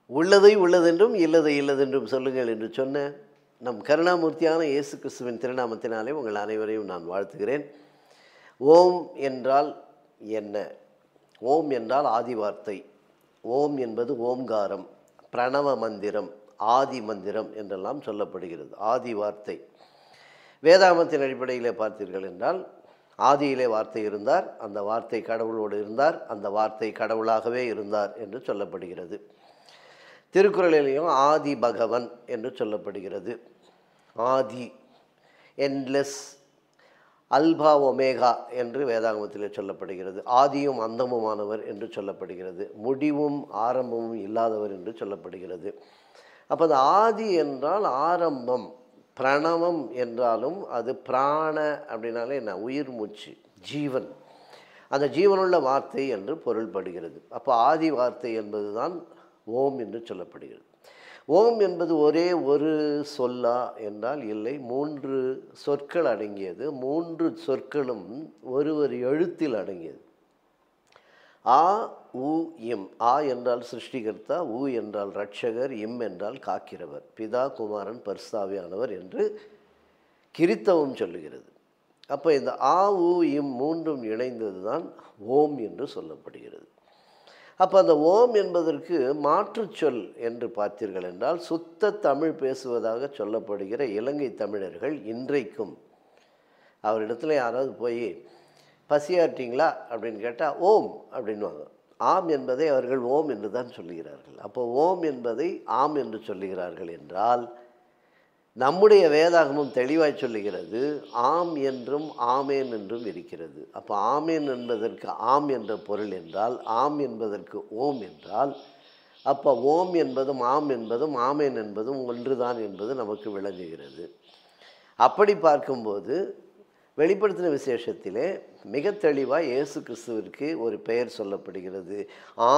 உள்ளதை உள்ளதென்றும் இல்லதை இல்லதென்றும் சொல்லுங்கள் என்று சொன்ன நம் கருணாமூர்த்தியான இயேசு கிறிஸ்துவின் திருநாமத்தினாலே உங்கள் அனைவரையும் நான் வாழ்த்துகிறேன். ஓம் என்றால் என்ன? ஓம் என்றால் ஆதி வார்த்தை. ஓம் என்பது ஓம்காரம், பிரணவ மந்திரம், ஆதி மந்திரம் என்றெல்லாம் சொல்லப்படுகிறது. ஆதி வார்த்தை வேதாகமத்தின் அடிப்படையிலே பார்த்தீர்கள் என்றால், ஆதியிலே வார்த்தை இருந்தார், அந்த வார்த்தை கடவுளோடு இருந்தார், அந்த வார்த்தை கடவுளாகவே இருந்தார் என்று சொல்லப்படுகிறது. திருக்குறளிலேயும் ஆதி பகவன் என்று சொல்லப்படுகிறது. ஆதி, என்லெஸ், அல்பா ஒமேகா என்று வேதாகமத்திலே சொல்லப்படுகிறது. ஆதியும் அந்தமுமானவர் என்று சொல்லப்படுகிறது. முடிவும் ஆரம்பமும் இல்லாதவர் என்று சொல்லப்படுகிறது. அப்போ அந்த ஆதி என்றால் ஆரம்பம், பிரணவம் என்றாலும் அது பிராண அப்படின்னாலே என்ன? உயிர் மூச்சு, ஜீவன். அந்த ஜீவனுள்ள வார்த்தை என்று பொருள்படுகிறது. அப்போ ஆதி வார்த்தை என்பது தான் ஓம் என்று சொல்லப்படுகிறது. ஓம் என்பது ஒரே ஒரு சொல்லா என்றால் இல்லை, 3 சொற்கள் அடங்கியது. 3 சொற்களும் ஒரு எழுத்தில் அடங்கியது. ஆ, உ, இம். ஆ என்றால் சிருஷ்டிகர்த்தா, உ என்றால் ரட்சகர், இம் என்றால் காக்கிறவர், பிதா, குமாரன், பரிசுத்தாவியானவர் என்று கிறித்தவம் சொல்லுகிறது. அப்போ இந்த ஆ, உ, இம் 3ம் இணைந்தது தான் ஓம் என்று சொல்லப்படுகிறது. அப்போ அந்த ஓம் என்பதற்கு மாற்றுச் சொல் என்று பார்த்தீர்கள் என்றால், சுத்த தமிழ் பேசுவதாக சொல்லப்படுகிற இலங்கை தமிழர்கள் இன்றைக்கும் அவரிடத்துல யாராவது போய் பசியாட்டிங்களா அப்படின்னு கேட்டால் ஓம் அப்படின்வாங்க. ஆம் என்பதை அவர்கள் ஓம் என்று தான் சொல்லுகிறார்கள். அப்போ ஓம் என்பதை ஆம் என்று சொல்லுகிறார்கள் என்றால், நம்முடைய வேதாகமம் தெளிவாய் சொல்லுகிறது ஆம் என்றும் ஆமேன் என்றும் இருக்கிறது. அப்போ ஆமேன் என்பதற்கு ஆம் என்ற பொருள் என்றால், ஆம் என்பதற்கு ஓம் என்றால், அப்போ ஓம் என்பதும் ஆம் என்பதும் ஆமேன் என்பதும் ஒன்றுதான் என்பது நமக்கு விளங்குகிறது. அப்படி பார்க்கும்போது வெளிப்படுத்தின விசேஷத்திலே மிக தெளிவாக இயேசு கிறிஸ்துவிற்கு ஒரு பெயர் சொல்லப்படுகிறது.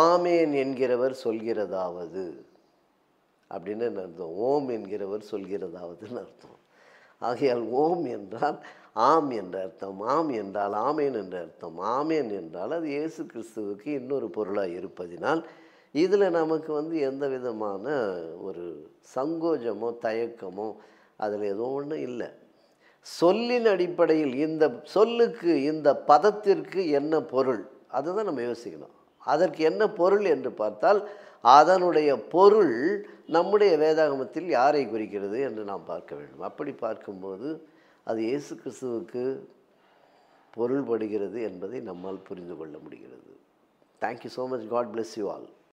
ஆமேன் என்கிறவர் சொல்கிறதாவது அப்படின்னு அர்த்தம். ஓம் என்கிறவர் சொல்கிறதாவதுன்னு அர்த்தம். ஆகையால் ஓம் என்றால் ஆம் என்ற அர்த்தம், ஆம் என்றால் ஆமேன் என்ற அர்த்தம். ஆமேன் என்றால் அது இயேசு கிறிஸ்துவுக்கு இன்னொரு பொருளாக இருப்பதினால் இதில் நமக்கு எந்த விதமான ஒரு சங்கோஜமோ தயக்கமோ அதில் எதுவும் ஒன்றும் இல்லை. சொல்லின் அடிப்படையில் இந்த சொல்லுக்கு, இந்த பதத்திற்கு என்ன பொருள், அதை தான் நம்ம யோசிக்கணும். அதற்கு என்ன பொருள் என்று பார்த்தால், அதனுடைய பொருள் நம்முடைய வேதாகமத்தில் யாரை குறிக்கிறது என்று நாம் பார்க்க வேண்டும். அப்படி பார்க்கும்போது அது இயேசு கிறிஸ்துவுக்கு பொருள்படுகிறது என்பதை நம்மால் புரிந்து கொள்ள முடிகிறது. Thank you so much. God bless you all.